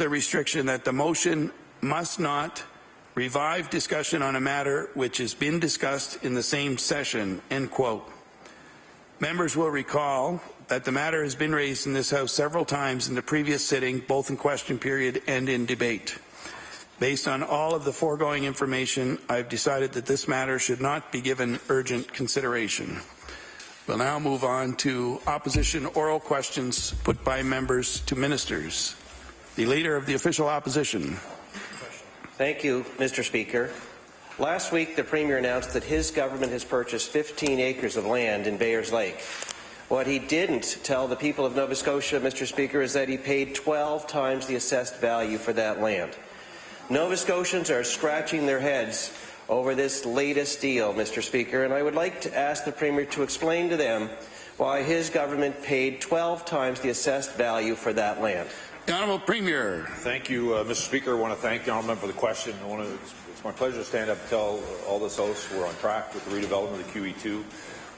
the restriction that the motion must not revive discussion on a matter which has been discussed in the same session, end quote. Members will recall that the matter has been raised in this House several times in the previous sitting, both in question period and in debate. Based on all of the foregoing information, I've decided that this matter should not be given urgent consideration. We'll now move on to opposition oral questions put by members to ministers. The Leader of the Official Opposition. Thank you, Mr. Speaker. Last week, the Premier announced that his government has purchased 15 acres of land in Bayers Lake. What he didn't tell the people of Nova Scotia, Mr. Speaker, is that he paid 12 times the assessed value for that land. Nova Scotians are scratching their heads over this latest deal, Mr. Speaker, and I would like to ask the Premier to explain to them why his government paid 12 times the assessed value for that land. The Honourable Premier. Thank you, Mr. Speaker. I want to thank the Honourable Member for the question. It's my pleasure to stand up and tell all this House we're on track with the redevelopment of the QE2.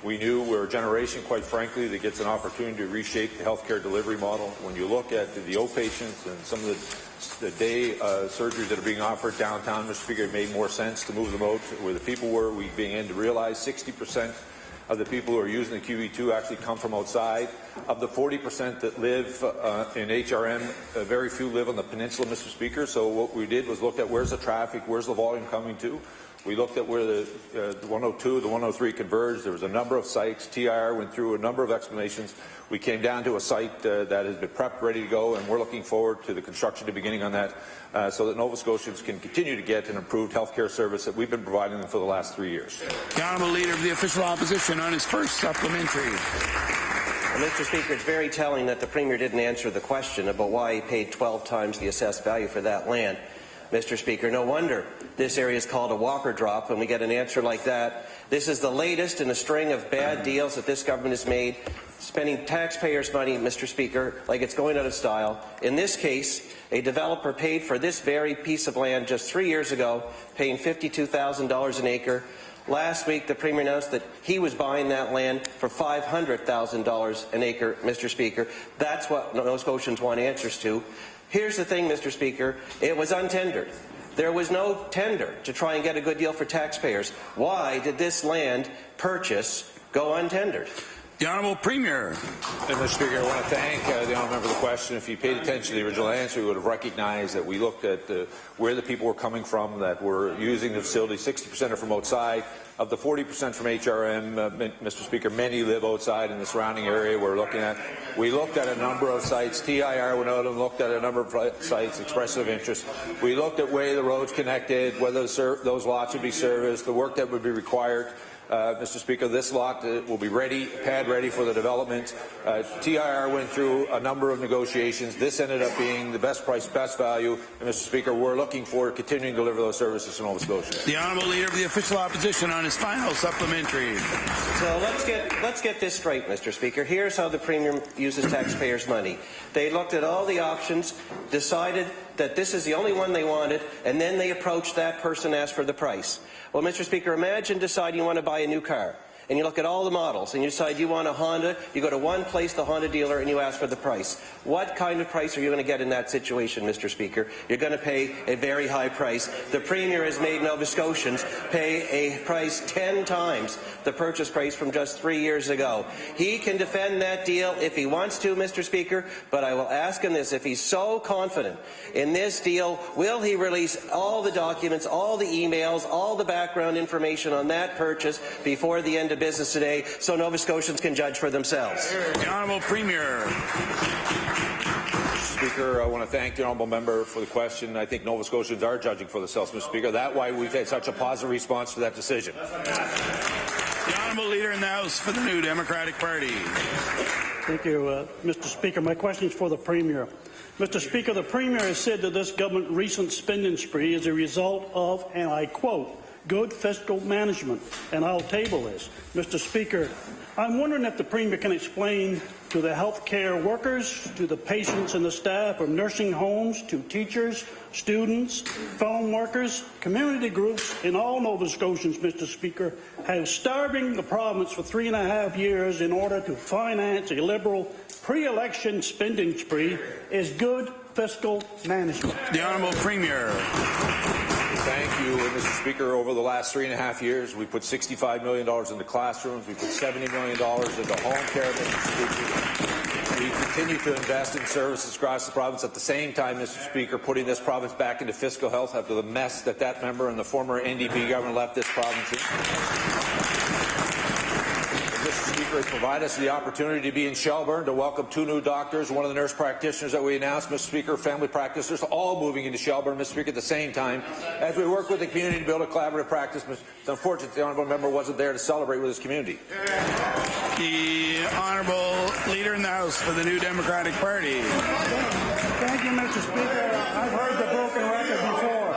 We knew we're a generation, quite frankly, that gets an opportunity to reshape the healthcare delivery model. When you look at the outpatients and some of the day surgeries that are being offered downtown, Mr. Speaker, it made more sense to move them out where the people were. We began to realize 60% of the people who are using the QE2 actually come from outside. Of the 40% that live in HRM, very few live on the peninsula, Mr. Speaker. So what we did was look at where's the traffic, where's the volume coming to. We looked at where the 102, the 103 converged. There was a number of sites. TIR went through a number of explanations. We came down to a site that has been prepped, ready to go, and we're looking forward to the construction to beginning on that so that Nova Scotians can continue to get an improved health care service that we've been providing them for the last 3 years. The Honourable Leader of the Official Opposition on his first supplementary. Well, Mr. Speaker, it's very telling that the Premier didn't answer the question about why he paid 12 times the assessed value for that land. Mr. Speaker, no wonder this area is called a whopper drop when we get an answer like that. This is the latest in a string of bad deals that this government has made, spending taxpayers' money, Mr. Speaker, like it's going out of style. In this case, a developer paid for this very piece of land just 3 years ago, paying $52,000 an acre. Last week, the Premier announced that he was buying that land for $500,000 an acre, Mr. Speaker. That's what Nova Scotians want answers to. Here's the thing, Mr. Speaker. It was untendered. There was no tender to try and get a good deal for taxpayers. Why did this land purchase go untendered? The Honourable Premier. And Mr. Speaker, I want to thank the Honourable Member for the question. If you paid attention to the original answer, you would have recognized that we looked at where the people were coming from that were using the facility. 60% are from outside. Of the 40% from HRM, Mr. Speaker, many live outside in the surrounding area we're looking at. We looked at a number of sites. TIR went out and looked at a number of sites, expressive interest. We looked at where the roads connected, whether those lots would be serviced, the work that would be required. Mr. Speaker, this lot will be ready, pad ready for the development. TIR went through a number of negotiations. This ended up being the best price, best value. And Mr. Speaker, we're looking forward to continuing to deliver those services to Nova Scotia. The Honourable Leader of the Official Opposition on his final supplementary. So let's get this straight, Mr. Speaker. Here's how the Premier uses taxpayers' money. They looked at all the options, decided that this is the only one they wanted, and then they approached that person and asked for the price. Well, Mr. Speaker, imagine deciding you want to buy a new car, and you look at all the models, and you decide you want a Honda, you go to one place, the Honda dealer, and you ask for the price. What kind of price are you going to get in that situation, Mr. Speaker? You're going to pay a very high price. The Premier has made Nova Scotians pay a price 10 times the purchase price from just 3 years ago. He can defend that deal if he wants to, Mr. Speaker, but I will ask him this. If he's so confident in this deal, will he release all the documents, all the emails, all the background information on that purchase before the end of business today so Nova Scotians can judge for themselves? The Honourable Premier. Speaker, I want to thank the Honourable Member for the question. I think Nova Scotians are judging for themselves, Mr. Speaker. That's why we've had such a positive response to that decision. The Honourable Leader in the House for the New Democratic Party. Thank you, Mr. Speaker. My question is for the Premier. Mr. Speaker, the Premier has said that this government's recent spending spree is a result of, and I quote, good fiscal management, and I'll table this. Mr. Speaker, I'm wondering if the Premier can explain to the health care workers, to the patients and the staff of nursing homes, to teachers, students, farm workers, community groups, and all Nova Scotians, Mr. Speaker, have starving the province for 3.5 years in order to finance a Liberal pre-election spending spree is good fiscal management? The Honourable Premier. Thank you, Mr. Speaker. Over the last 3.5 years, we put $65 million into classrooms. We put $70 million into home care, Mr. Speaker. We continue to invest in services across the province. At the same time, Mr. Speaker, putting this province back into fiscal health after the mess that member and the former NDP government left this province in. Mr. Speaker, has provided us the opportunity to be in Shelburne, to welcome 2 new doctors, one of the nurse practitioners that we announced, Mr. Speaker, family practitioners, all moving into Shelburne, Mr. Speaker, at the same time, as we work with the community to build a collaborative practice. It's unfortunate the honourable member wasn't there to celebrate with his community. The Honourable Leader in the House for the New Democratic Party. Thank you, Mr. Speaker. I've heard the broken record before.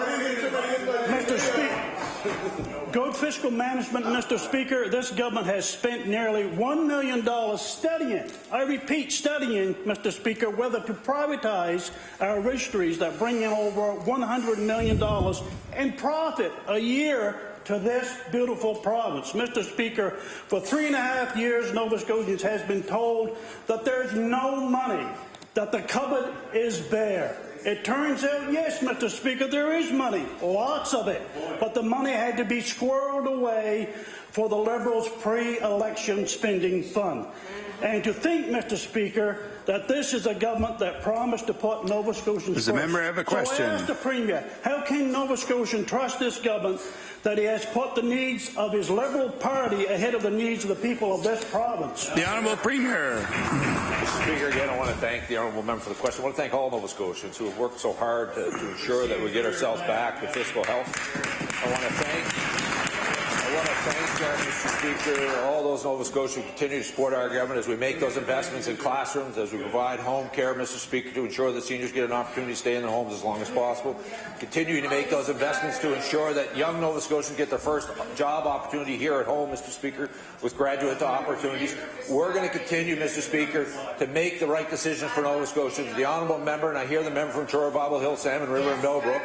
Mr. Speaker, good fiscal management, Mr. Speaker. This government has spent nearly $1 million studying, I repeat, studying, Mr. Speaker, whether to privatize our registries that bring in over $100 million in profit a year to this beautiful province. Mr. Speaker, for 3.5 years, Nova Scotians has been told that there's no money, that the cupboard is bare. It turns out, yes, Mr. Speaker, there is money, lots of it, but the money had to be squirreled away for the Liberals' pre-election spending fund. And to think, Mr. Speaker, that this is a government that promised to put Nova Scotians first. Does the member have a question? So I ask the Premier, how can Nova Scotian trust this government that he has put the needs of his Liberal Party ahead of the needs of the people of this province? The Honourable Premier. Mr. Speaker, again, I want to thank the honourable member for the question. I want to thank all Nova Scotians who have worked so hard to ensure that we get ourselves back to fiscal health. I want to thank, Mr. Speaker, all those Nova Scotians who continue to support our government as we make those investments in classrooms, as we provide home care, Mr. Speaker, to ensure that seniors get an opportunity to stay in their homes as long as possible. Continuing to make those investments to ensure that young Nova Scotians get their first job opportunity here at home, Mr. Speaker, with graduate opportunities. We're going to continue, Mr. Speaker, to make the right decisions for Nova Scotians. The honourable member, and I hear the member from Truro, Bobble Hill, Salmon River, and Millbrook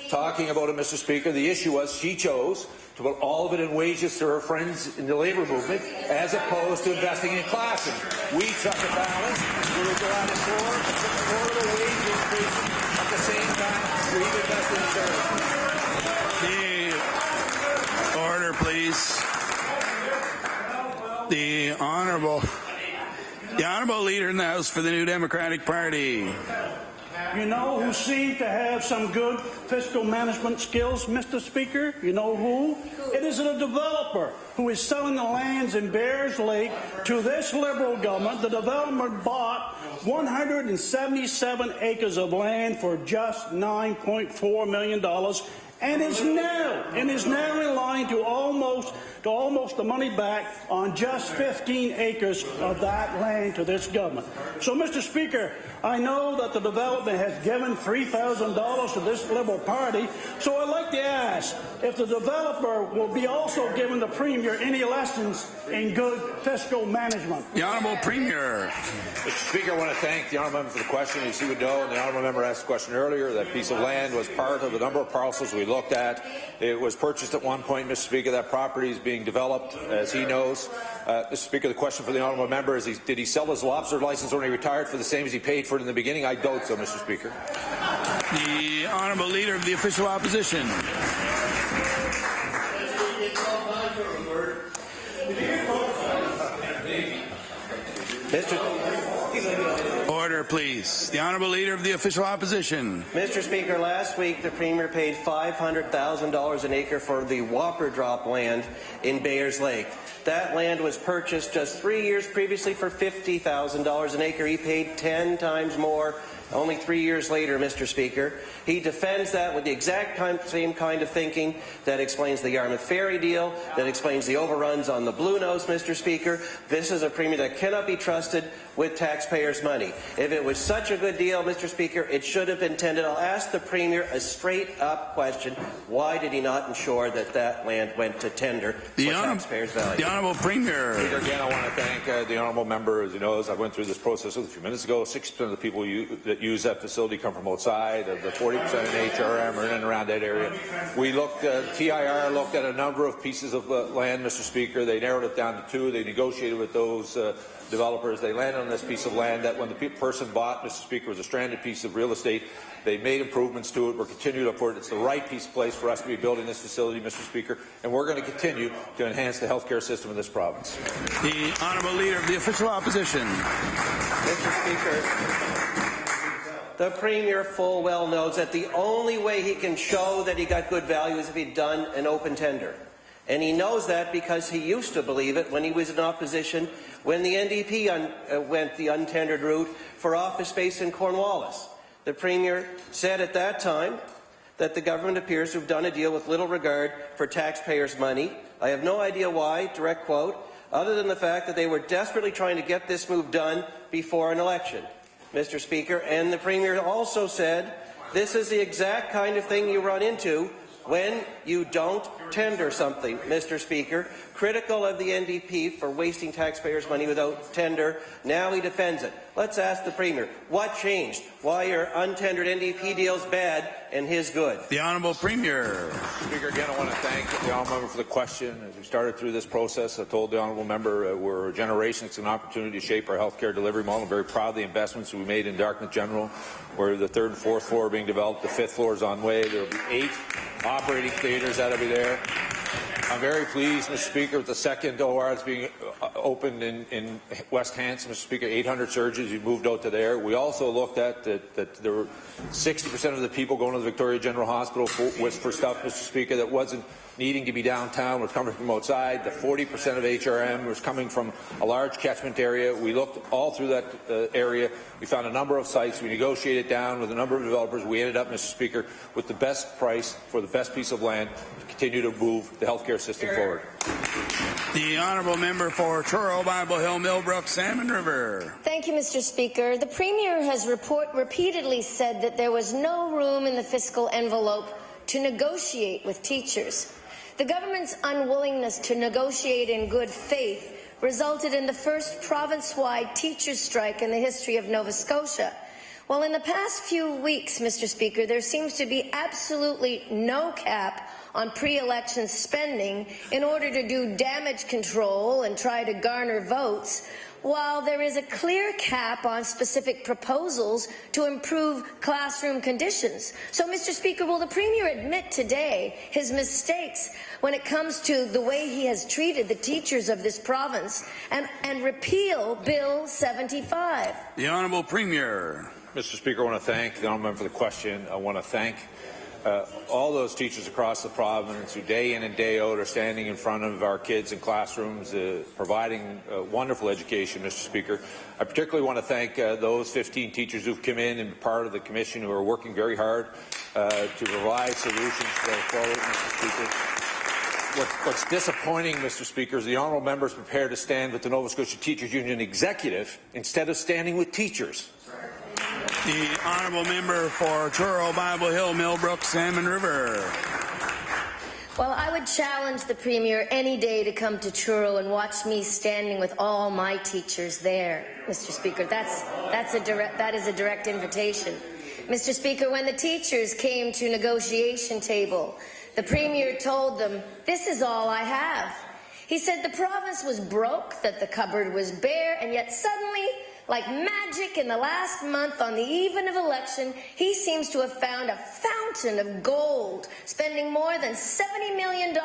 talking about it, Mr. Speaker. The issue was she chose to put all of it in wages to her friends in the labour movement as opposed to investing in classrooms. We took a balance where we go out and affordable wage increases at the same time we've invested in services. The order, please. The Honourable Leader in the House for the New Democratic Party. You know who seems to have some good fiscal management skills, Mr. Speaker? You know who? It is a developer who is selling the lands in Bears Lake to this Liberal government. The developer bought 177 acres of land for just $9.4 million and is now in line to almost the money back on just 15 acres of that land to this government. So, Mr. Speaker, I know that the development has given $3,000 to this Liberal Party, so I'd like to ask if the developer will be also giving the Premier any lessons in good fiscal management. The Honourable Premier. Mr. Speaker, I want to thank the honourable member for the question. As you would know, and the honourable member asked the question earlier, that piece of land was part of a number of parcels we looked at. It was purchased at one point, Mr. Speaker. That property is being developed, as he knows. Mr. Speaker, the question for the honourable member is, did he sell his lobster license when he retired for the same as he paid for it in the beginning? I doubt so, Mr. Speaker. The Honourable Leader of the Official Opposition. Order, please. The Honourable Leader of the Official Opposition. Mr. Speaker, last week the Premier paid $500,000 an acre for the Whopper Drop land in Bayers Lake. That land was purchased just 3 years previously for $50,000 an acre. He paid 10 times more only 3 years later, Mr. Speaker. He defends that with the exact same kind of thinking that explains the Yarmouth Ferry deal, that explains the overruns on the Blue Nose, Mr. Speaker. This is a Premier that cannot be trusted with taxpayers' money. If it was such a good deal, Mr. Speaker, it should have been tendered. I'll ask the Premier a straight-up question. Why did he not ensure that that land went to tender for taxpayers' value? The Honourable Premier. Again, I want to thank the honourable member. As he knows, I went through this process a few minutes ago. 60% of the people that that use that facility come from outside. The 40% in HRM are in and around that area. We looked, TIR looked at a number of pieces of land, Mr. Speaker. They narrowed it down to 2. They negotiated with those developers. They landed on this piece of land that when the person bought, Mr. Speaker, was a stranded piece of real estate. They made improvements to it. We're continuing to afford it. It's the right piece of place for us to be building this facility, Mr. Speaker, and we're going to continue to enhance the healthcare system in this province. The Honourable Leader of the Official Opposition. Mr. Speaker, the Premier full well knows that the only way he can show that he got good value is if he'd done an open tender. And he knows that because he used to believe it when he was in opposition, when the NDP went the untendered route for office space in Cornwallis. The Premier said at that time that the government appears to have done a deal with little regard for taxpayers' money. I have no idea why, direct quote, other than the fact that they were desperately trying to get this move done before an election, Mr. Speaker. And the Premier also said this is the exact kind of thing you run into when you don't tender something, Mr. Speaker. Critical of the NDP for wasting taxpayers' money without tender. Now he defends it. Let's ask the Premier, what changed? Why are untendered NDP deals bad and his good? The Honourable Premier. Speaker, again, I want to thank the Honourable Member for the question. As we started through this process, I told the Honourable Member we're a generation. It's an opportunity to shape our healthcare delivery model. I'm very proud of the investments we made in Dartmouth General, where the 3rd and 4th floor are being developed. The 5th floor is on way. There will be 8 operating theatres that will be there. I'm very pleased, Mr. Speaker, with the 2nd OR that's being opened in West Hanson, Mr. Speaker. 800 surgeons. We moved out to there. We also looked at that there were 60% of the people going to the Victoria General Hospital for stuff, Mr. Speaker, that wasn't needing to be downtown, was coming from outside. The 40% of HRM was coming from a large catchment area. We looked all through that area. We found a number of sites. We negotiated down with a number of developers. We ended up, Mr. Speaker, with the best price for the best piece of land to continue to move the healthcare system forward. The Honourable Member for Truro, Bible Hill, Millbrook, Salmon River. Thank you, Mr. Speaker. The Premier has repeatedly said that there was no room in the fiscal envelope to negotiate with teachers. The government's unwillingness to negotiate in good faith resulted in the first province-wide teachers' strike in the history of Nova Scotia. Well, in the past few weeks, Mr. Speaker, there seems to be absolutely no cap on pre-election spending in order to do damage control and try to garner votes, while there is a clear cap on specific proposals to improve classroom conditions. So, Mr. Speaker, will the Premier admit today his mistakes when it comes to the way he has treated the teachers of this province and repeal Bill 75? The Honourable Premier. Mr. Speaker, I want to thank the Honourable Member for the question. I want to thank all those teachers across the province who day in and day out are standing in front of our kids in classrooms, providing wonderful education, Mr. Speaker. I particularly want to thank those 15 teachers who've come in and part of the commission who are working very hard to provide solutions going forward, Mr. Speaker. What's disappointing, Mr. Speaker, is the Honourable Member is prepared to stand with the Nova Scotia Teachers Union executive instead of standing with teachers. The Honourable Member for Truro, Bible Hill, Millbrook, Salmon River. Well, I would challenge the Premier any day to come to Truro and watch me standing with all my teachers there, Mr. Speaker. That is a direct invitation. Mr. Speaker, when the teachers came to negotiation table, the Premier told them, "This is all I have." He said the province was broke, that the cupboard was bare, and yet suddenly, like magic, in the last month on the eve of election, he seems to have found a fountain of gold, spending more than $70 million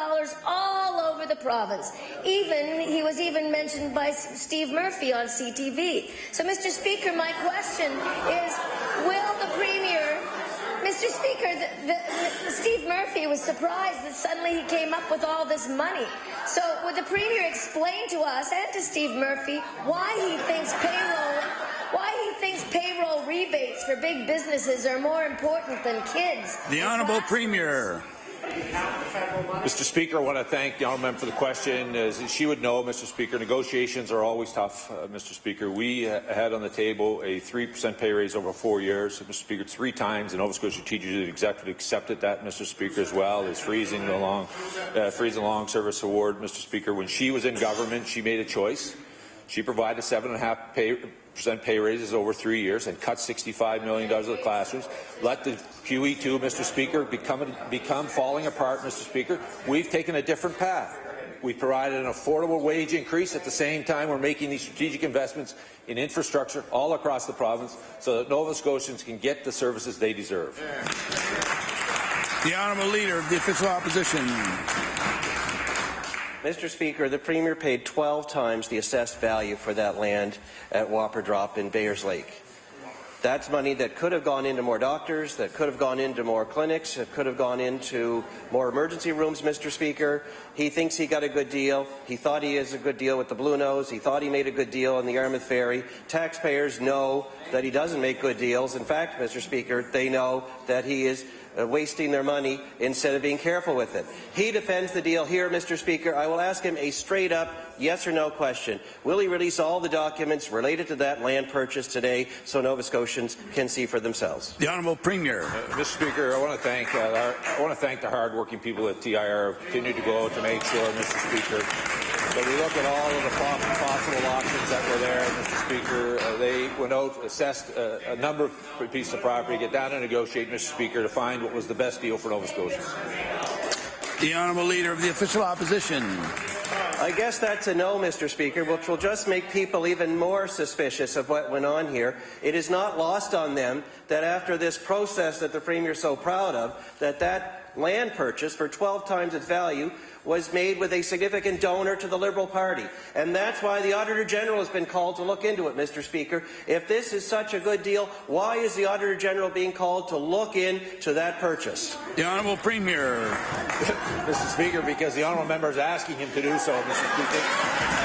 all over the province. He was even mentioned by Steve Murphy on CTV. So, Mr. Speaker, my question is, will the Premier... Mr. Speaker, Steve Murphy was surprised that suddenly he came up with all this money. So would the Premier explain to us and to Steve Murphy why he thinks payroll rebates for big businesses are more important than kids? The Honourable Premier. Mr. Speaker, I want to thank the Honourable Member for the question. As she would know, Mr. Speaker, negotiations are always tough, Mr. Speaker. We had on the table a 3% pay raise over 4 years. Mr. Speaker, 3 times the Nova Scotia Teachers Executive accepted that, Mr. Speaker, as well as freezing the long service award, Mr. Speaker. When she was in government, she made a choice. She provided a 7.5% pay raises over 3 years and cut $65 million of the classrooms. Let the QE2, Mr. Speaker, become falling apart, Mr. Speaker. We've taken a different path. We provided an affordable wage increase. At the same time, we're making these strategic investments in infrastructure all across the province so that Nova Scotians can get the services they deserve. The Honourable Leader of the Official Opposition. Mr. Speaker, the Premier paid 12 times the assessed value for that land at Whopper Drop in Bayers Lake. That's money that could have gone into more doctors, that could have gone into more clinics, that could have gone into more emergency rooms, Mr. Speaker. He thinks he got a good deal. He thought he has a good deal with the Blue Nose. He thought he made a good deal on the Yarmouth Ferry. Taxpayers know that he doesn't make good deals. In fact, Mr. Speaker, they know that he is wasting their money instead of being careful with it. He defends the deal here, Mr. Speaker. I will ask him a straight-up yes or no question. Will he release all the documents related to that land purchase today so Nova Scotians can see for themselves? The Honourable Premier. Mr. Speaker, I want to thank the hard-working people at TIR who continue to go out to make sure, Mr. Speaker, that we look at all of the possible options that were there, Mr. Speaker. They went out, assessed a number of pieces of property, get down and negotiate, Mr. Speaker, to find what was the best deal for Nova Scotians. The Honourable Leader of the Official Opposition. I guess that's a no, Mr. Speaker, which will just make people even more suspicious of what went on here. It is not lost on them that after this process that the Premier is so proud of, that land purchase for 12 times its value was made with a significant donor to the Liberal Party. And that's why the Auditor General has been called to look into it, Mr. Speaker. If this is such a good deal, why is the Auditor General being called to look into that purchase? The Honourable Premier. Mr. Speaker, because the Honourable Member is asking him to do so, Mr. Speaker.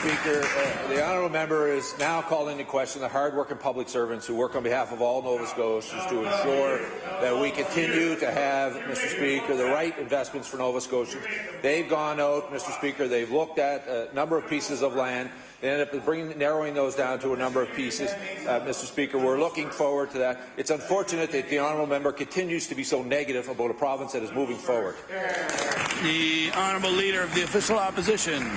Speaker, the Honourable Member is now calling into question the hard-working public servants who work on behalf of all Nova Scotians to ensure that we continue to have, Mr. Speaker, the right investments for Nova Scotians. They've gone out, Mr. Speaker, they've looked at a number of pieces of land. They ended up narrowing those down to a number of pieces. Mr. Speaker, we're looking forward to that. It's unfortunate that the Honourable Member continues to be so negative about a province that is moving forward. The Honourable Leader of the Official Opposition.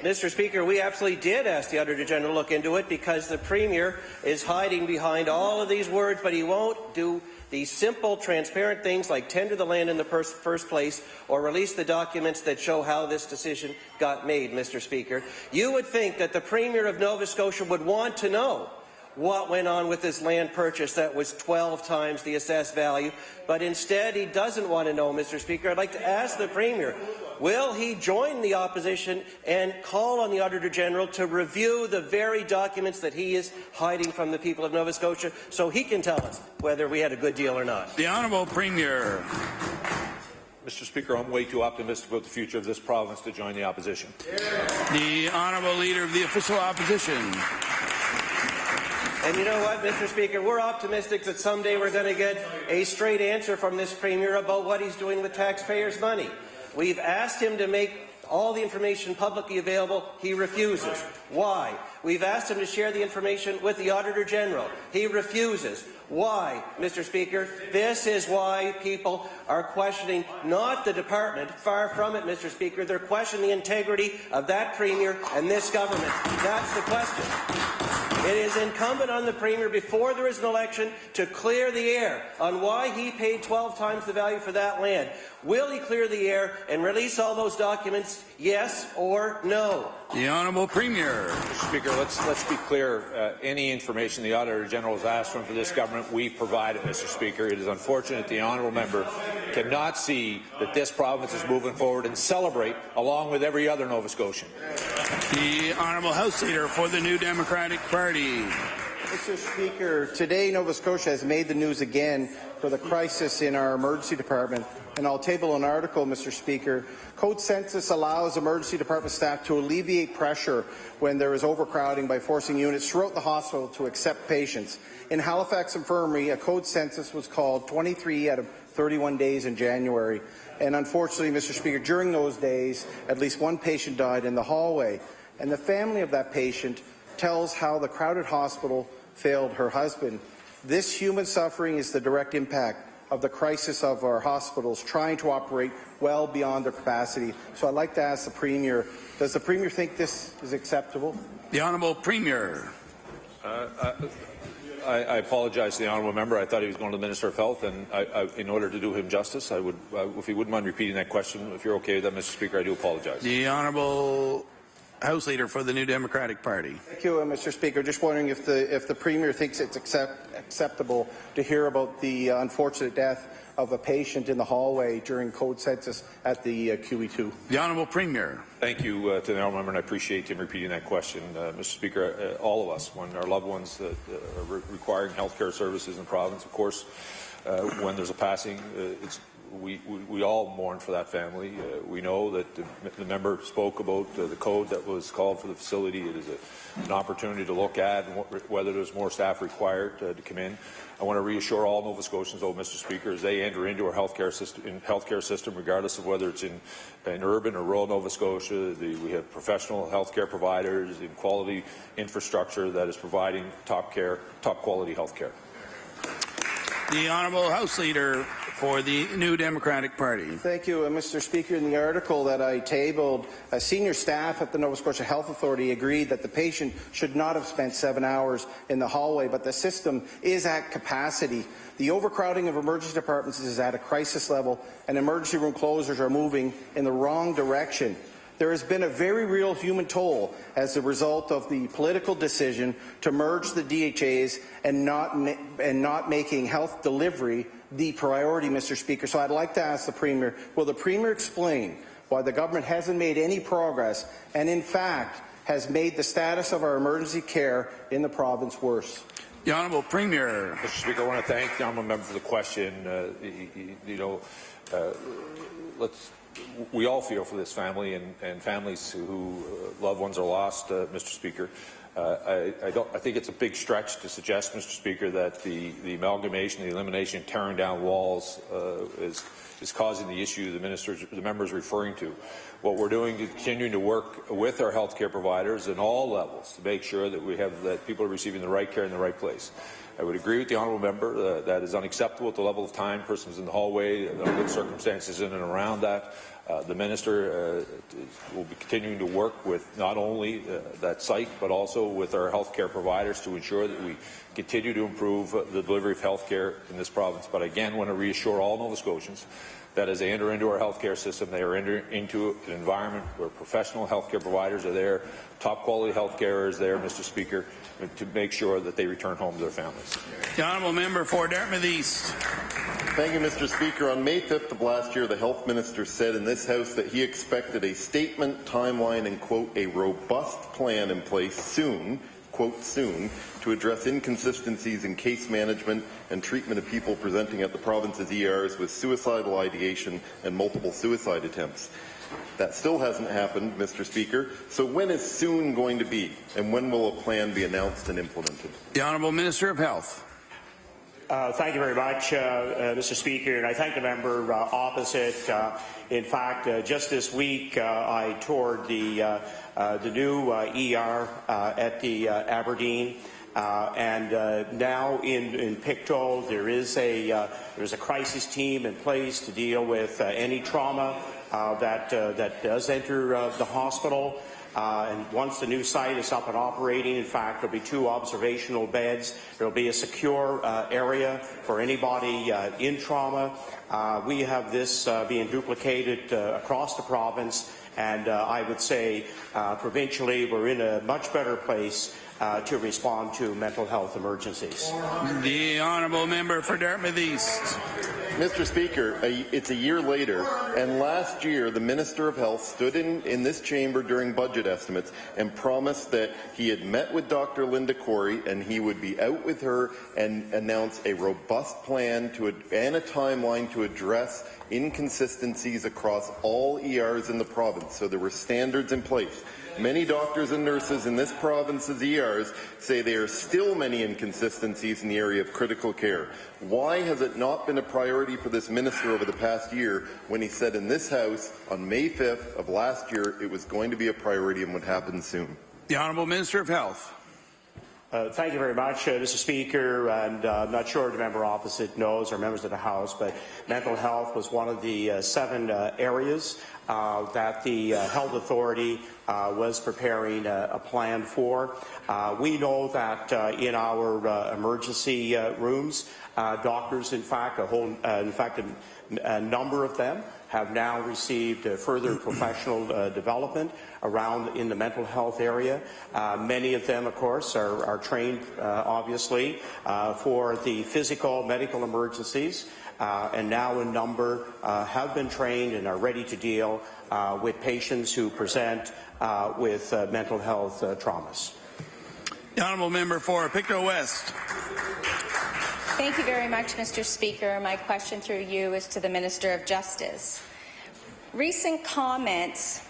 Mr. Speaker, we absolutely did ask the Auditor General to look into it because the Premier is hiding behind all of these words, but he won't do these simple, transparent things like tender the land in the first place or release the documents that show how this decision got made, Mr. Speaker. You would think that the Premier of Nova Scotia would want to know what went on with this land purchase that was 12 times the assessed value, but instead he doesn't want to know, Mr. Speaker. I'd like to ask the Premier, will he join the opposition and call on the Auditor General to review the very documents that he is hiding from the people of Nova Scotia so he can tell us whether we had a good deal or not? The Honourable Premier. Mr. Speaker, I'm way too optimistic about the future of this province to join the opposition. The Honourable Leader of the Official Opposition. And you know what, Mr. Speaker, we're optimistic that someday we're going to get a straight answer from this Premier about what he's doing with taxpayers' money. We've asked him to make all the information publicly available. He refuses. Why? We've asked him to share the information with the Auditor General. He refuses. Why, Mr. Speaker? This is why people are questioning not the department, far from it, Mr. Speaker. They're questioning the integrity of that Premier and this government. That's the question. It is incumbent on the Premier, before there is an election, to clear the air on why he paid 12 times the value for that land. Will he clear the air and release all those documents, yes or no? The Honourable Premier. Mr. Speaker, let's be clear. Any information the Auditor General has asked for this government, we provided, Mr. Speaker. It is unfortunate the Honourable Member cannot see that this province is moving forward and celebrate along with every other Nova Scotian. The Honourable House Leader for the New Democratic Party. Mr. Speaker, today Nova Scotia has made the news again for the crisis in our emergency department, and I'll table an article, Mr. Speaker. Code census allows emergency department staff to alleviate pressure when there is overcrowding by forcing units throughout the hospital to accept patients. In Halifax Infirmary, a code census was called 23 out of 31 days in January, and unfortunately, Mr. Speaker, during those days, at least one patient died in the hallway, and the family of that patient tells how the crowded hospital failed her husband. This human suffering is the direct impact of the crisis of our hospitals trying to operate well beyond their capacity. So I'd like to ask the Premier, does the Premier think this is acceptable? The Honourable Premier. I apologize to the honourable member. I thought he was going to the Minister of Health, and in order to do him justice, I would, if he wouldn't mind repeating that question, if you're okay with that, Mr. Speaker, I do apologize. The Honourable House Leader for the New Democratic Party. Thank you, Mr. Speaker. Just wondering if the Premier thinks it's acceptable to hear about the unfortunate death of a patient in the hallway during code census at the QE2. The Honourable Premier. Thank you to the honourable member, and I appreciate him repeating that question. Mr. Speaker, all of us, when our loved ones are requiring health care services in the province, of course, when there's a passing, we all mourn for that family. We know that the member spoke about the code that was called for the facility. It is an opportunity to look at whether there's more staff required to come in. I want to reassure all Nova Scotians, though, Mr. Speaker, as they enter into our healthcare system, regardless of whether it's in urban or rural Nova Scotia, we have professional healthcare providers and quality infrastructure that is providing top quality healthcare. The Honourable House Leader for the New Democratic Party. Thank you, Mr. Speaker. In the article that I tabled, senior staff at the Nova Scotia Health Authority agreed that the patient should not have spent 7 hours in the hallway, but the system is at capacity. The overcrowding of emergency departments is at a crisis level, and emergency room closures are moving in the wrong direction. There has been a very real human toll as a result of the political decision to merge the DHAs and not making health delivery the priority, Mr. Speaker. So I'd like to ask the Premier, will the Premier explain why the government hasn't made any progress and, in fact, has made the status of our emergency care in the province worse? The Honourable Premier. Mr. Speaker, I want to thank the honourable member for the question. We all feel for this family and families who loved ones are lost, Mr. Speaker. I think it's a big stretch to suggest, Mr. Speaker, that the amalgamation, the elimination, tearing down walls is causing the issue the member is referring to. What we're doing is continuing to work with our healthcare providers at all levels to make sure that people are receiving the right care in the right place. I would agree with the honourable member that is unacceptable at the level of time. Persons in the hallway, the good circumstances in and around that. The minister will be continuing to work with not only that site, but also with our healthcare providers to ensure that we continue to improve the delivery of healthcare in this province. But again, I want to reassure all Nova Scotians that as they enter into our healthcare system, they are entering into an environment where professional healthcare providers are there, top quality healthcare is there, Mr. Speaker, to make sure that they return home to their families. The honourable member for Dartmouth East. Thank you, Mr. Speaker. On May 5th of last year, the Health Minister said in this House that he expected a statement, timeline, and, quote, a robust plan in place soon, quote, soon, to address inconsistencies in case management and treatment of people presenting at the province's ERs with suicidal ideation and multiple suicide attempts. That still hasn't happened, Mr. Speaker. So when is soon going to be, and when will a plan be announced and implemented? The Honourable Minister of Health. Thank you very much, Mr. Speaker, and I thank the member opposite. In fact, just this week, I toured the new ER at the Aberdeen. And now in Pictou, there's a crisis team in place to deal with any trauma that does enter the hospital. And once the new site is up and operating, in fact, there'll be 2 observational beds. There'll be a secure area for anybody in trauma. We have this being duplicated across the province, and I would say provincially we're in a much better place to respond to mental health emergencies. The honourable member for Dartmouth East. Mr. Speaker, it's a year later, and last year the Minister of Health stood in this chamber during budget estimates and promised that he had met with Dr. Linda Corey and he would be out with her and announce a robust plan and a timeline to address inconsistencies across all ERs in the province. So there were standards in place. Many doctors and nurses in this province's ERs say there are still many inconsistencies in the area of critical care. Why has it not been a priority for this minister over the past year when he said in this House on May 5th of last year it was going to be a priority and would happen soon? The Honourable Minister of Health. Thank you very much, Mr. Speaker. And I'm not sure the member opposite knows, or members of the House, but mental health was one of the 7 areas that the Health Authority was preparing a plan for. We know that in our emergency rooms, doctors, in fact, a number of them have now received further professional development around in the mental health area. Many of them, of course, are trained, obviously, for the physical medical emergencies, and now a number have been trained and are ready to deal with patients who present with mental health traumas. The honourable member for Pictou West. Thank you very much, Mr. Speaker. My question through you is to the Minister of Justice. Recent comments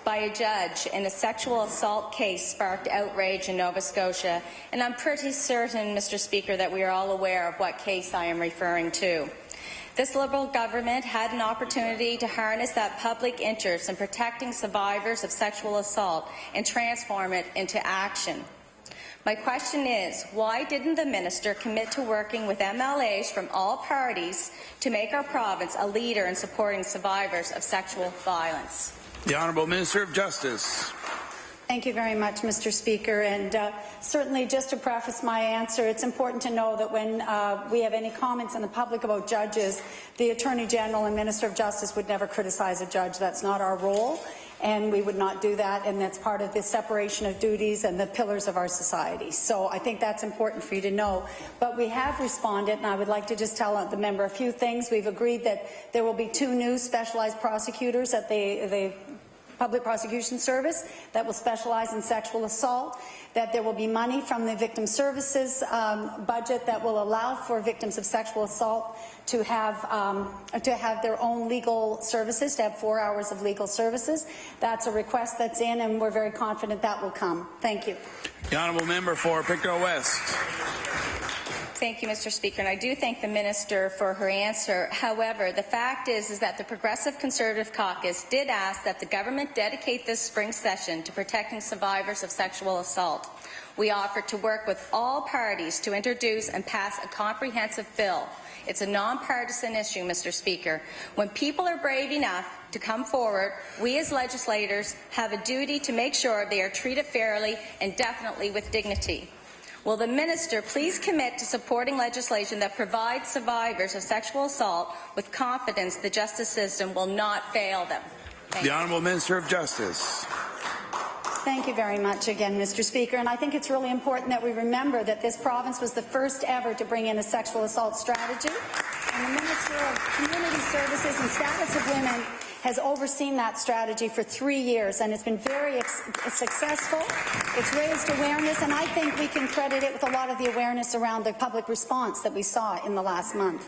by a judge in a sexual assault case sparked outrage in Nova Scotia, and I'm pretty certain, Mr. Speaker, that we are all aware of what case I am referring to. This Liberal government had an opportunity to harness that public interest in protecting survivors of sexual assault and transform it into action. My question is, why didn't the minister commit to working with MLAs from all parties to make our province a leader in supporting survivors of sexual violence? The Honourable Minister of Justice. Thank you very much, Mr. Speaker. And certainly, just to preface my answer, it's important to know that when we have any comments in the public about judges, the Attorney General and Minister of Justice would never criticize a judge. That's not our role, and we would not do that, and that's part of the separation of duties and the pillars of our society. So I think that's important for you to know. But we have responded, and I would like to just tell the member a few things. We've agreed that there will be 2 new specialized prosecutors at the Public Prosecution Service that will specialize in sexual assault, that there will be money from the Victim Services budget that will allow for victims of sexual assault to have their own legal services, to have 4 hours of legal services. That's a request that's in, and we're very confident that will come. Thank you. The Honourable Member for Pictou West. Thank you, Mr. Speaker, and I do thank the Minister for her answer. However, the fact is that the Progressive Conservative Caucus did ask that the government dedicate this spring session to protecting survivors of sexual assault. We offered to work with all parties to introduce and pass a comprehensive bill. It's a nonpartisan issue, Mr. Speaker. When people are brave enough to come forward, we as legislators have a duty to make sure they are treated fairly and definitely with dignity. Will the Minister please commit to supporting legislation that provides survivors of sexual assault with confidence the justice system will not fail them? The Honourable Minister of Justice. Thank you very much again, Mr. Speaker. And I think it's really important that we remember that this province was the first ever to bring in a sexual assault strategy. And the Minister of Community Services and Status of Women has overseen that strategy for 3 years, and it's been very successful. It's raised awareness, and I think we can credit it with a lot of the awareness around the public response that we saw in the last month.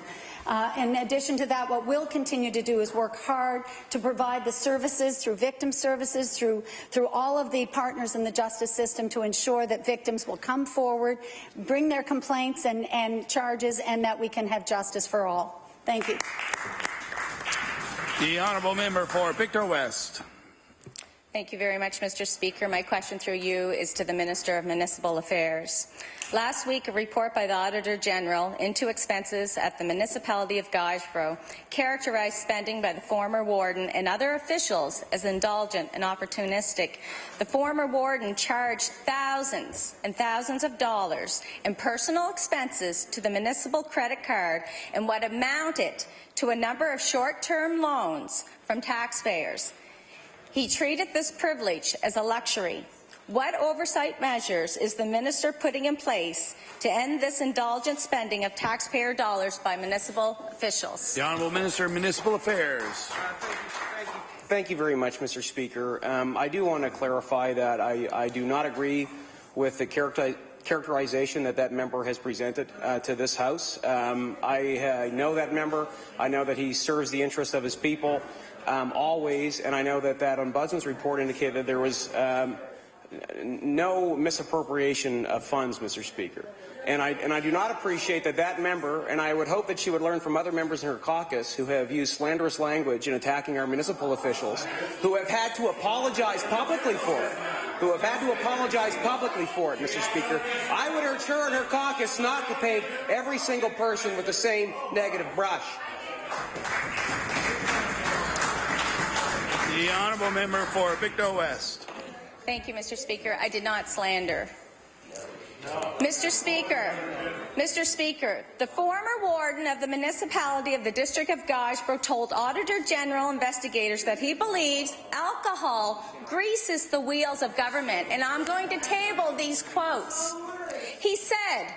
In addition to that, what we'll continue to do is work hard to provide the services through victim services, through all of the partners in the justice system to ensure that victims will come forward, bring their complaints and charges, and that we can have justice for all. Thank you. The Honourable Member for Pictou West. Thank you very much, Mr. Speaker. My question through you is to the Minister of Municipal Affairs. Last week, a report by the Auditor General into expenses at the municipality of Guysborough characterized spending by the former warden and other officials as indulgent and opportunistic. The former warden charged thousands and thousands of dollars in personal expenses to the municipal credit card and what amounted to a number of short-term loans from taxpayers. He treated this privilege as a luxury. What oversight measures is the minister putting in place to end this indulgent spending of taxpayer dollars by municipal officials? The Honourable Minister of Municipal Affairs. Thank you very much, Mr. Speaker. I do want to clarify that I do not agree with the characterization that member has presented to this House. I know that member. I know that he serves the interests of his people always, and I know that Ombudsman's report indicated that there was no misappropriation of funds, Mr. Speaker. And I do not appreciate that member, and I would hope that she would learn from other members in her caucus who have used slanderous language in attacking our municipal officials, who have had to apologize publicly for it. who have had to apologize publicly for it, Mr. Speaker. I would urge her and her caucus not to paint every single person with the same negative brush. The honourable member for Pictou West. Thank you, Mr. Speaker. I did not slander. Mr. Speaker, the former warden of the municipality of the District of Guysborough told Auditor General investigators that he believes alcohol greases the wheels of government, and I'm going to table these quotes. He said,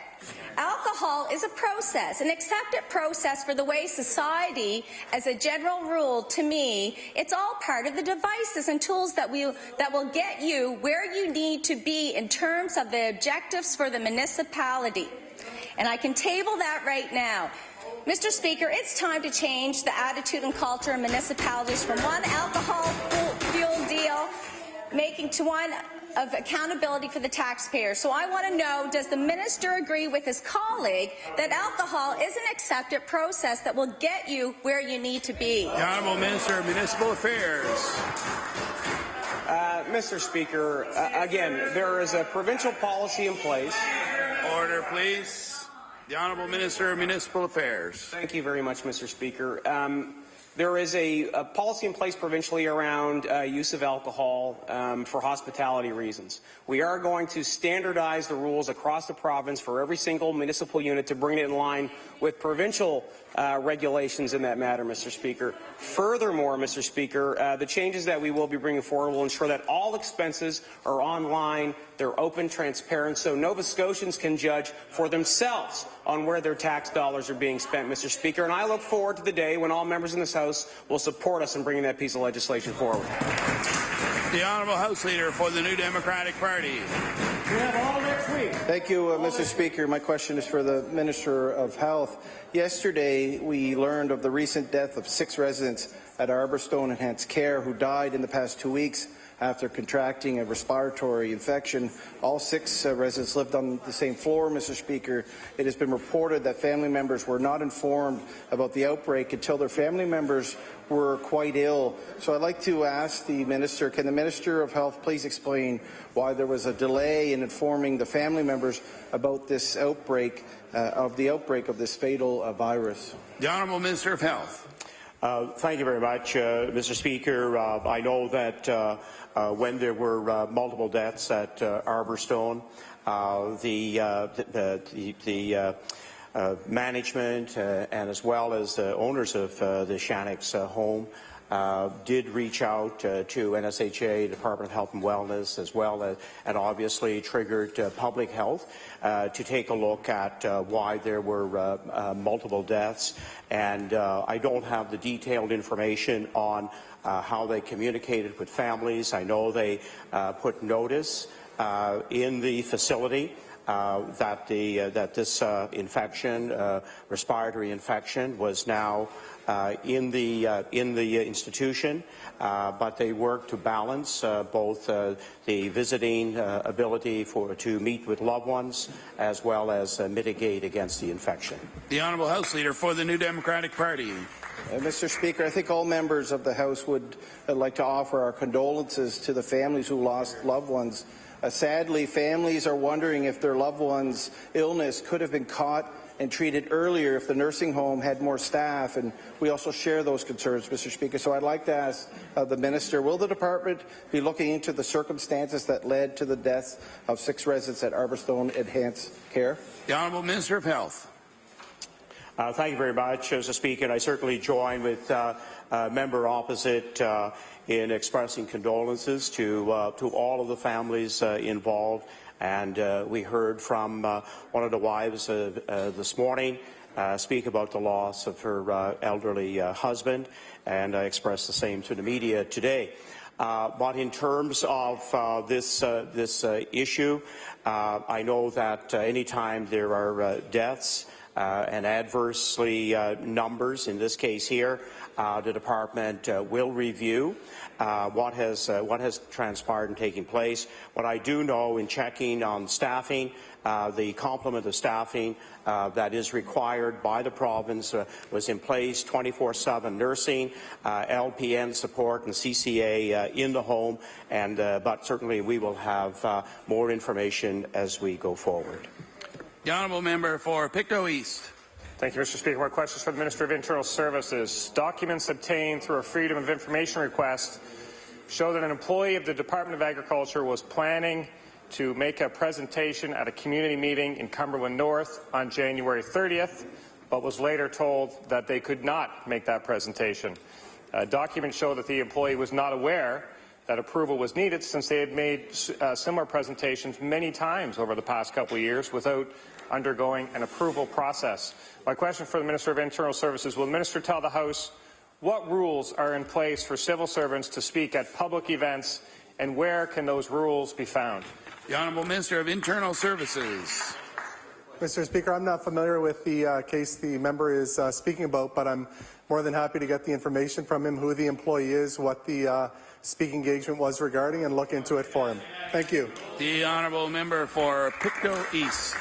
alcohol is a process, an accepted process for the way society, as a general rule. To me, it's all part of the devices and tools that will get you where you need to be in terms of the objectives for the municipality. And I can table that right now. Mr. Speaker, it's time to change the attitude and culture in municipalities from one alcohol fuel deal making to one of accountability for the taxpayer. So I want to know, does the minister agree with his colleague that alcohol is an accepted process that will get you where you need to be? The Honourable Minister of Municipal Affairs. Mr. Speaker, again, there is a provincial policy in place. Order, please. The Honourable Minister of Municipal Affairs. Thank you very much, Mr. Speaker. There is a policy in place provincially around use of alcohol for hospitality reasons. We are going to standardize the rules across the province for every single municipal unit to bring it in line with provincial regulations in that matter, Mr. Speaker. Furthermore, Mr. Speaker, the changes that we will be bringing forward will ensure that all expenses are online, they're open, transparent, so Nova Scotians can judge for themselves on where their tax dollars are being spent, Mr. Speaker. And I look forward to the day when all members in this House will support us in bringing that piece of legislation forward. The Honourable House Leader for the New Democratic Party. We have all next week. Thank you, Mr. Speaker. My question is for the Minister of Health. Yesterday, we learned of the recent death of 6 residents at Arborstone Enhanced Care who died in the past 2 weeks after contracting a respiratory infection. All 6 residents lived on the same floor, Mr. Speaker. It has been reported that family members were not informed about the outbreak until their family members were quite ill. So I'd like to ask the Minister, can the Minister of Health please explain why there was a delay in informing the family members about this outbreak, of this fatal virus? The Honourable Minister of Health. Thank you very much, Mr. Speaker. I know that when there were multiple deaths at Arborstone, the management and as well as the owners of the Shannock's home did reach out to NSHA, Department of Health and Wellness, as well as, and obviously triggered public health to take a look at why there were multiple deaths. And I don't have the detailed information on how they communicated with families. I know they put notice in the facility that this infection, respiratory infection, was now in the institution, but they worked to balance both the visiting ability to meet with loved ones as well as mitigate against the infection. The Honourable House Leader for the New Democratic Party. Mr. Speaker, I think all members of the House would like to offer our condolences to the families who lost loved ones. Sadly, families are wondering if their loved one's illness could have been caught and treated earlier if the nursing home had more staff, and we also share those concerns, Mr. Speaker. So I'd like to ask the Minister, will the Department be looking into the circumstances that led to the deaths of 6 residents at Arborstone Enhanced Care? The Honourable Minister of Health. Thank you very much, Mr. Speaker. And I certainly join with member opposite in expressing condolences to all of the families involved. And we heard from one of the wives this morning speak about the loss of her elderly husband, and I expressed the same to the media today. But in terms of this issue, I know that any time there are deaths, and adversely numbers. In this case here, the department will review what has transpired and taken place. What I do know in checking on staffing, the complement of staffing that is required by the province was in place, 24/7 nursing, LPN support and CCA in the home, and but certainly we will have more information as we go forward. The honourable member for Pictou East. Thank you, Mr. Speaker. My question is for the Minister of Internal Services. Documents obtained through a Freedom of Information request show that an employee of the Department of Agriculture was planning to make a presentation at a community meeting in Cumberland North on January 30th, but was later told that they could not make that presentation. Documents show that the employee was not aware that approval was needed, since they had made similar presentations many times over the past couple of years without undergoing an approval process. My question for the Minister of Internal Services: will the Minister tell the House what rules are in place for civil servants to speak at public events, and where can those rules be found? The Honourable Minister of Internal Services. Mr. Speaker, I'm not familiar with the case the member is speaking about, but I'm more than happy to get the information from him, who the employee is, what the speaking engagement was regarding, and look into it for him. Thank you. The honourable member for Pictou East.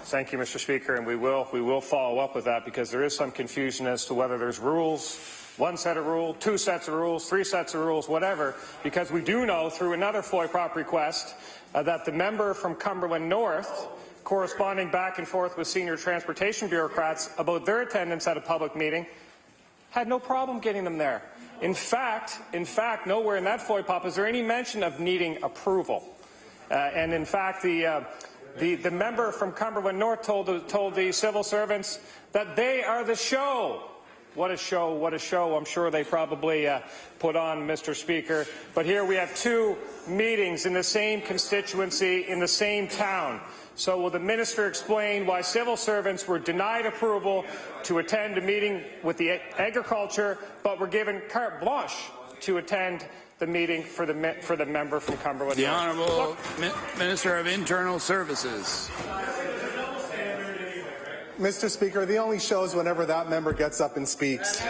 Thank you, Mr. Speaker, and we will follow up with that, because there is some confusion as to whether there's rules, one set of rules, two sets of rules, three sets of rules, whatever, because we do know through another FOIPROP request that the member from Cumberland North, corresponding back and forth with senior transportation bureaucrats about their attendance at a public meeting, had no problem getting them there. In fact, nowhere in that FOIPROP is there any mention of needing approval. And in fact, the member from Cumberland North told the civil servants that they are the show. What a show, what a show. I'm sure they probably put on, Mr. Speaker. But here we have two meetings in the same constituency in the same town. So will the minister explain why civil servants were denied approval to attend a meeting with the agriculture, but were given carte blanche to attend the meeting for the member from Cumberland? The Honourable Minister of Internal Services. Mr. Speaker, the only show is whenever that member gets up and speaks.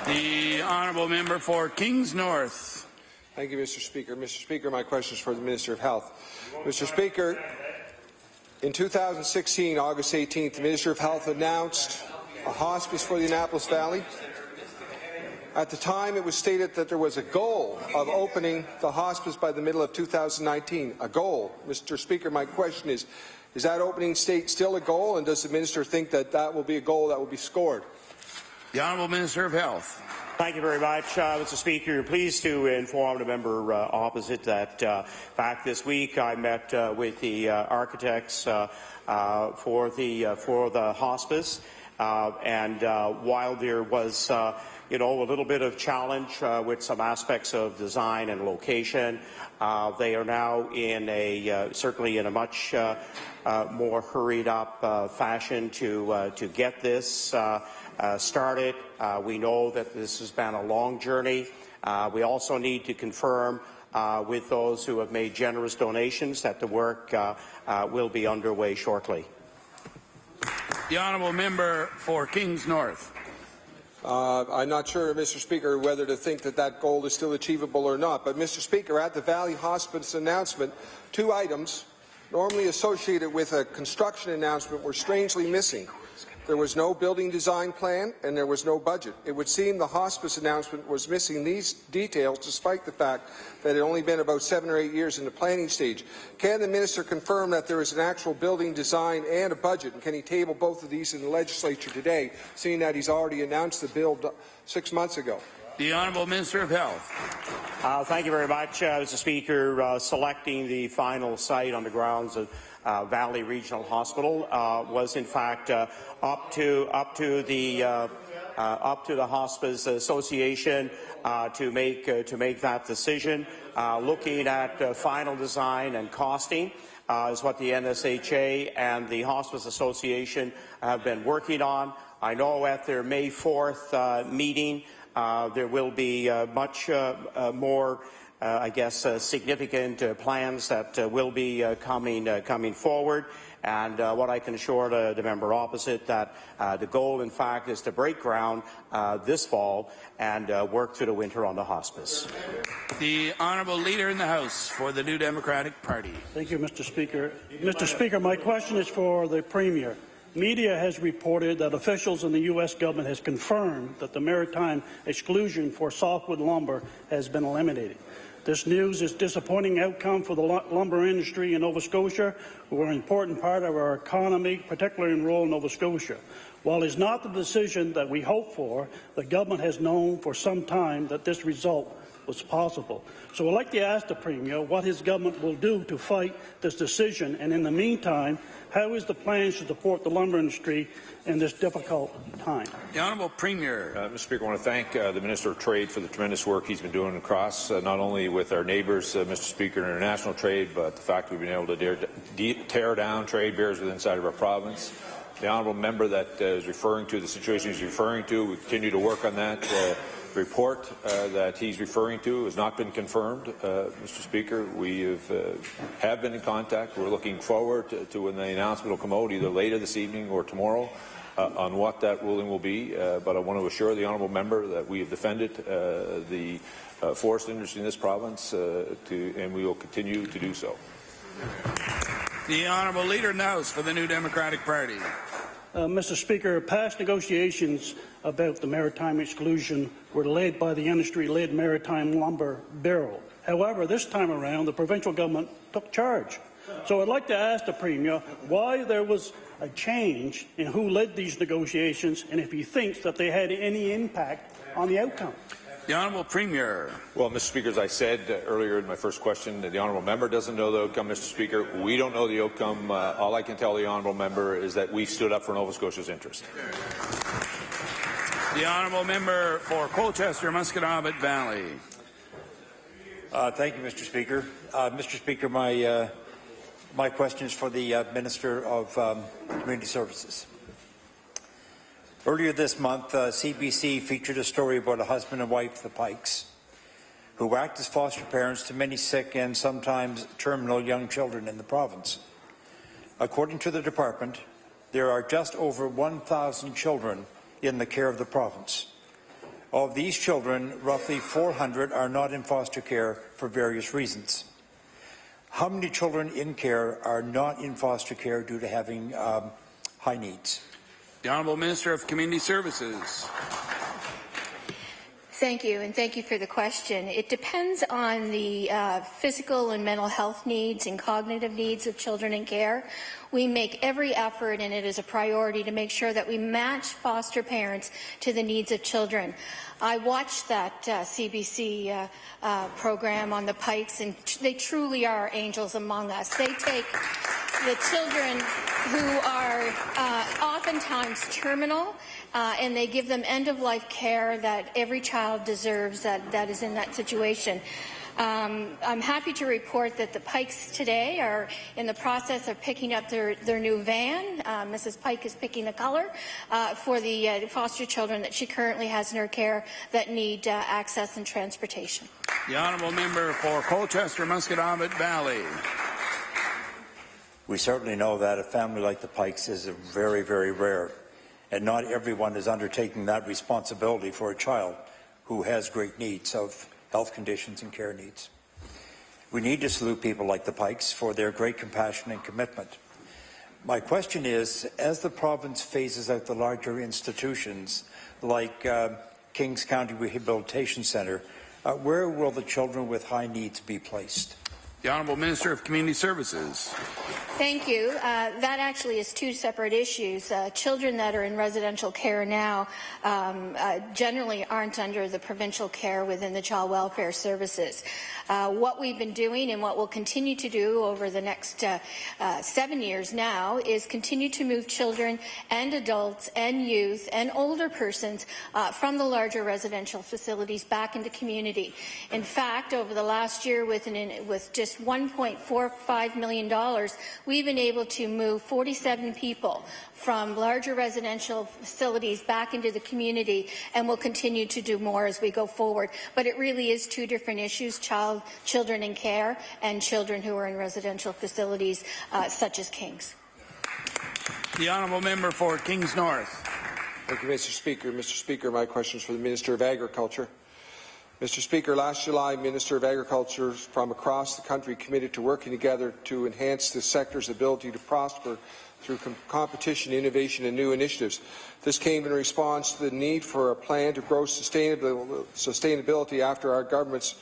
The honourable member for Kings North. Thank you, Mr. Speaker. Mr. Speaker, my question is for the Minister of Health. Mr. Speaker, in 2016, August 18th, the Minister of Health announced a hospice for the Annapolis Valley. At the time, it was stated that there was a goal of opening the hospice by the middle of 2019. A goal. Mr. Speaker, my question is that opening date still a goal, and does the Minister think that that will be a goal that will be scored? The Honourable Minister of Health. Thank you very much, Mr. Speaker. You're pleased to inform the member opposite that, in fact, this week I met with the architects for the hospice, and while there was a little bit of challenge with some aspects of design and location, they are now in certainly in a much more hurried up fashion to get this started. We know that this has been a long journey. We also need to confirm with those who have made generous donations that the work will be underway shortly. The honourable member for Kings North. I'm not sure, Mr. Speaker, whether to think that that goal is still achievable or not. But, Mr. Speaker, at the Valley Hospice announcement, two items normally associated with a construction announcement were strangely missing. There was no building design plan and there was no budget. It would seem the hospice announcement was missing these details, despite the fact that it had only been about 7 or 8 years in the planning stage. Can the minister confirm that there is an actual building design and a budget, and can he table both of these in the legislature today, seeing that he's already announced the bill 6 months ago? The Honourable Minister of Health. Thank you very much, Mr. Speaker. Selecting the final site on the grounds of Valley Regional Hospital was, in fact, up to the Hospice Association to make that decision. Looking at final design and costing is what the NSHA and the Hospice Association have been working on. I know at their May 4th meeting there will be much more I guess, significant plans that will be coming forward. And what I can assure the member opposite that the goal, in fact, is to break ground this fall and work through the winter on the hospice. The Honourable Leader in the House for the New Democratic Party. Thank you, Mr. Speaker. Mr. Speaker, my question is for the Premier. Media has reported that officials in the U.S. government has confirmed that the maritime exclusion for softwood lumber has been eliminated. This news is a disappointing outcome for the lumber industry in Nova Scotia, who are an important part of our economy, particularly in rural Nova Scotia. While it's not the decision that we hoped for, the government has known for some time that this result was possible. So I'd like to ask the Premier what his government will do to fight this decision, and in the meantime, how is the plan to support the lumber industry in this difficult time? The Honourable Premier. Mr. Speaker, I want to thank the Minister of Trade for the tremendous work he's been doing across, not only with our neighbours, Mr. Speaker, in international trade, but the fact we've been able to tear down trade barriers within inside of our province. The Honourable Member that is referring to the situation he's referring to, we continue to work on that. Report that he's referring to has not been confirmed, Mr. Speaker. We have been in contact. We're looking forward to when the announcement will come out, either later this evening or tomorrow, on what that ruling will be. But I want to assure the honourable member that we have defended the forest industry in this province, and we will continue to do so. The Honourable Leader in the House for the New Democratic Party. Mr. Speaker, past negotiations about the maritime exclusion were led by the industry-led Maritime Lumber Bureau. However, this time around, the provincial government took charge. So I'd like to ask the Premier why there was a change in who led these negotiations and if he thinks that they had any impact on the outcome. The Honourable Premier. Well, Mr. Speaker, as I said earlier in my first question, the honourable member doesn't know the outcome, Mr. Speaker. We don't know the outcome. All I can tell the honourable member is that we stood up for Nova Scotia's interest. The honourable member for Colchester, Musqueam Valley. Thank you, Mr. Speaker. Mr. Speaker, my question is for the Minister of Community Services. Earlier this month, CBC featured a story about a husband and wife, the Pikes, who act as foster parents to many sick and sometimes terminal young children in the province. According to the department, there are just over 1,000 children in the care of the province. Of these children, roughly 400 are not in foster care for various reasons. How many children in care are not in foster care due to having high needs? The Honourable Minister of Community Services. Thank you, and thank you for the question. It depends on the physical and mental health needs and cognitive needs of children in care. We make every effort, and it is a priority, to make sure that we match foster parents to the needs of children. I watched that CBC program on the Pikes, and they truly are angels among us. They take the children who are oftentimes terminal, and they give them end-of-life care that every child deserves that is in that situation. I'm happy to report that the Pikes today are in the process of picking up their new van. Mrs. Pike is picking the color for the foster children that she currently has in her care that need access and transportation. The honourable member for Colchester, Musqueam Valley. We certainly know that a family like the Pikes is very, very rare, and not everyone is undertaking that responsibility for a child who has great needs of health conditions and care needs. We need to salute people like the Pikes for their great compassion and commitment. My question is, as the province phases out the larger institutions like Kings County Rehabilitation Centre, where will the children with high needs be placed? The Honourable Minister of Community Services. Thank you. That actually is two separate issues. Children that are in residential care now generally aren't under the provincial care within the Child Welfare Services. What we've been doing and what we'll continue to do over the next 7 years now is continue to move children and adults and youth and older persons from the larger residential facilities back into community. In fact, over the last year with just $1.45 million, we've been able to move 47 people from larger residential facilities back into the community, and we'll continue to do more as we go forward. But it really is two different issues, children in care and children who are in residential facilities such as King's. The honourable member for Kings North. Thank you, Mr. Speaker. Mr. Speaker, my question is for the Minister of Agriculture. Mr. Speaker, last July, Minister of Agriculture from across the country committed to working together to enhance the sector's ability to prosper through competition, innovation and new initiatives. This came in response to the need for a plan to grow sustainability after our government's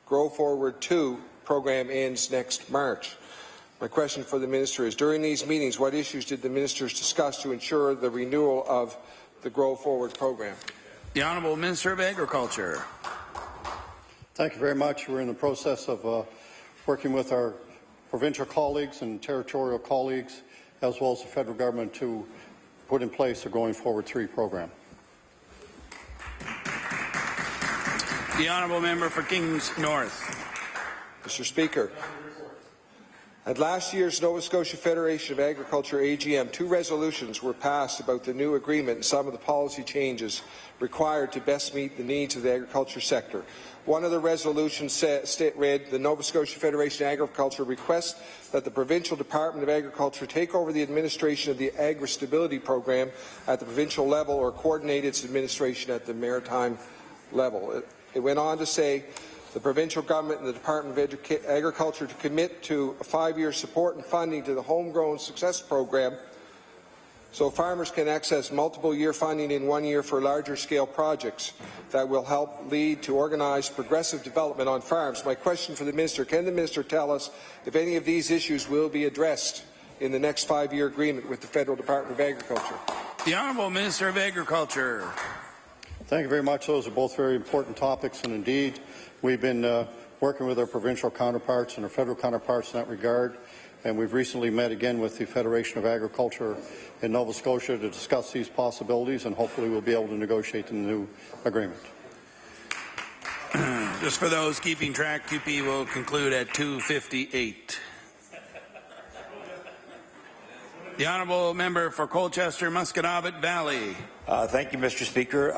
Grow Forward 2 program ends next March. My question for the Minister is, during these meetings, what issues did the Ministers discuss to ensure the renewal of the Grow Forward program? The Honourable Minister of Agriculture. Thank you very much. We're in the process of working with our provincial colleagues and territorial colleagues, as well as the federal government, to put in place a Going Forward 3 program. The honourable member for Kings North. Mr. Speaker, at last year's Nova Scotia Federation of Agriculture AGM, 2 resolutions were passed about the new agreement and some of the policy changes required to best meet the needs of the agriculture sector. One of the resolutions read, the Nova Scotia Federation of Agriculture requests that the Provincial Department of Agriculture take over the administration of the Agri-Stability Program at the provincial level or coordinate its administration at the maritime level. It went on to say the provincial government and the Department of Agriculture to commit to a 5-year support and funding to the Homegrown Success Program so farmers can access multiple year funding in 1 year for larger scale projects that will help lead to organized progressive development on farms. My question for the Minister, can the Minister tell us if any of these issues will be addressed in the next 5-year agreement with the Federal Department of Agriculture? The Honourable Minister of Agriculture. Thank you very much. Those are both very important topics, and indeed we've been working with our provincial counterparts and our federal counterparts in that regard, and we've recently met again with the Federation of Agriculture in Nova Scotia to discuss these possibilities, and hopefully we'll be able to negotiate the new agreement. Just for those keeping track, QP will conclude at 2:58. The honourable member for Colchester, Musquodoboit Valley. Thank you, Mr. Speaker.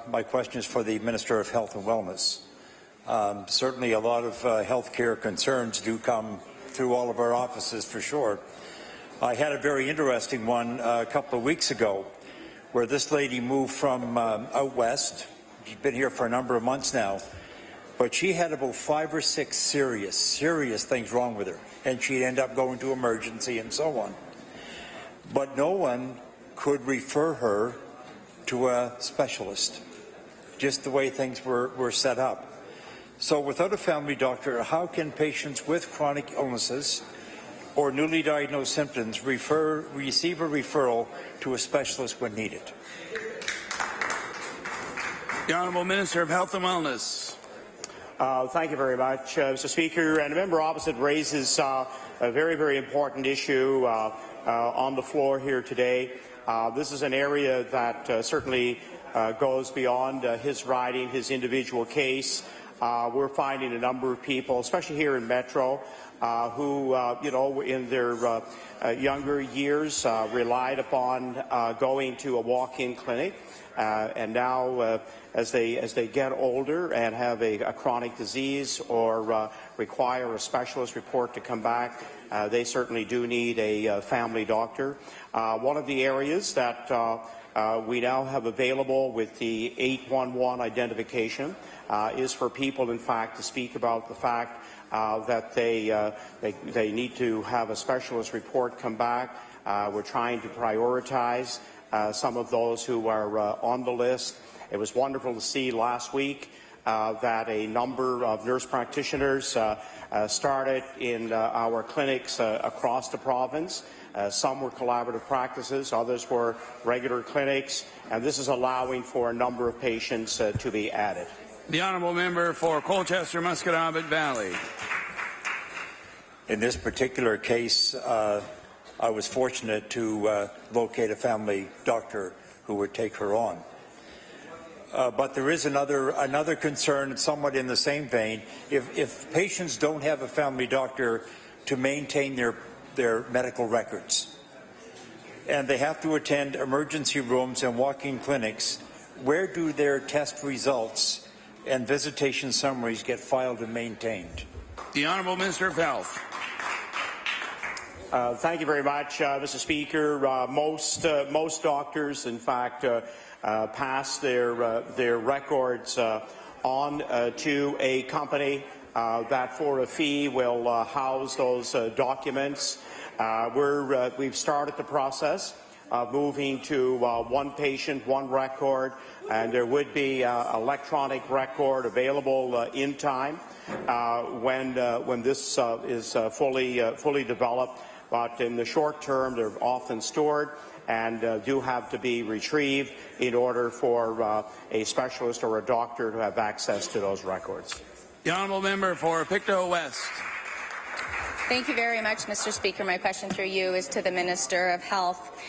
My question is for the Minister of Health and Wellness. Certainly a lot of health care concerns do come through all of our offices for sure. I had a very interesting one a couple of weeks ago where this lady moved from out west. She's been here for a number of months now, but she had about 5 or 6 serious things wrong with her, and she'd end up going to emergency and so on. But no one could refer her to a specialist, just the way things were set up. So without a family doctor, how can patients with chronic illnesses or newly diagnosed symptoms receive a referral to a specialist when needed? The Honourable Minister of Health and Wellness. Thank you very much, Mr. Speaker. And the member opposite raises a very, very important issue on the floor here today. This is an area that certainly goes beyond his riding, his individual case. We're finding a number of people, especially here in Metro, who, in their younger years relied upon going to a walk-in clinic, and now as they get older and have a chronic disease or require a specialist report to come back, they certainly do need a family doctor. One of the areas that we now have available with the 811 identification is for people, in fact, to speak about the fact that they need to have a specialist report come back. We're trying to prioritize some of those who are on the list. It was wonderful to see last week that a number of nurse practitioners started in our clinics across the province. Some were collaborative practices, others were regular clinics, and this is allowing for a number of patients to be added. The honourable member for Colchester, Musquodoboit Valley. In this particular case, I was fortunate to locate a family doctor who would take her on. But there is another concern, somewhat in the same vein. If patients don't have a family doctor to maintain their medical records, and they have to attend emergency rooms and walk-in clinics, where do their test results and visitation summaries get filed and maintained? The Honourable Minister of Health. Thank you very much, Mr. Speaker. Most doctors, in fact, pass their records on to a company that, for a fee, will house those documents. We've started the process of moving to one patient, one record, and there would be electronic record available in time when this is fully developed. But in the short term, they're often stored and do have to be retrieved in order for a specialist or a doctor to have access to those records. The Honourable Member for Pictou West. Thank you very much, Mr. Speaker. My question through you is to the Minister of Health.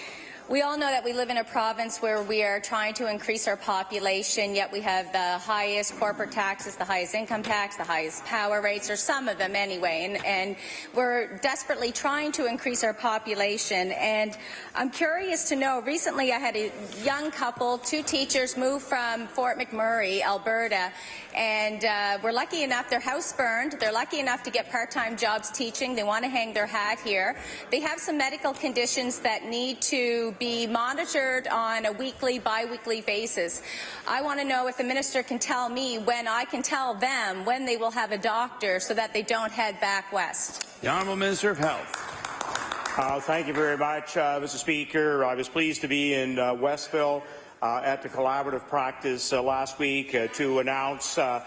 We all know that we live in a province where we are trying to increase our population, yet we have the highest corporate taxes, the highest income tax, the highest power rates, or some of them anyway, and we're desperately trying to increase our population. And I'm curious to know, recently I had a young couple, 2 teachers, move from Fort McMurray, Alberta, and we're lucky enough, their house burned, they're lucky enough to get part-time jobs teaching, they want to hang their hat here. They have some medical conditions that need to be monitored on a weekly, bi-weekly basis. I want to know if the minister can tell me when I can tell them when they will have a doctor so that they don't head back west. The Honourable Minister of Health. Thank you very much, Mr. Speaker. I was pleased to be in Westville at the collaborative practice last week to announce a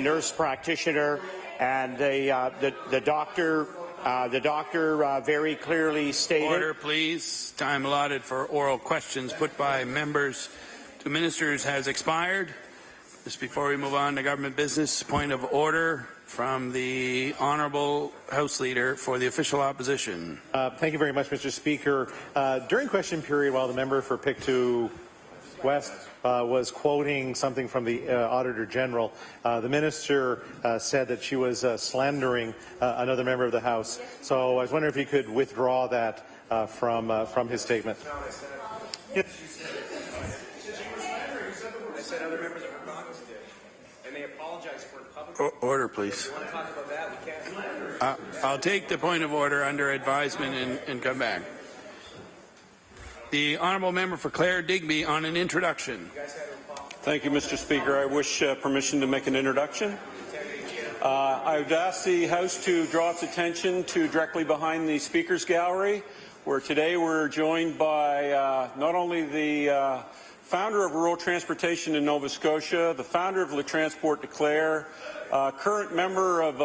nurse practitioner and the doctor. The doctor very clearly stated... Order, please. Time allotted for oral questions put by members to ministers has expired. Just before we move on to government business, point of order from the Honourable House Leader for the official opposition. Thank you very much, Mr. Speaker. During question period, while the member for Pictou West was quoting something from the Auditor General, the minister said that she was slandering another member of the House. So I was wondering if he could withdraw that from his statement. I said other members of Congress did, and they apologized for it publicly. Order, please. If you want to talk about that, we can't. I'll take the point of order under advisement and come back. The Honourable Member for Clare Digby on an introduction. Thank you, Mr. Speaker. I wish permission to make an introduction. I would ask the House to draw its attention to directly behind the Speaker's Gallery, where today we're joined by not only the founder of rural transportation in Nova Scotia, the founder of Le Transport de Clare, current member of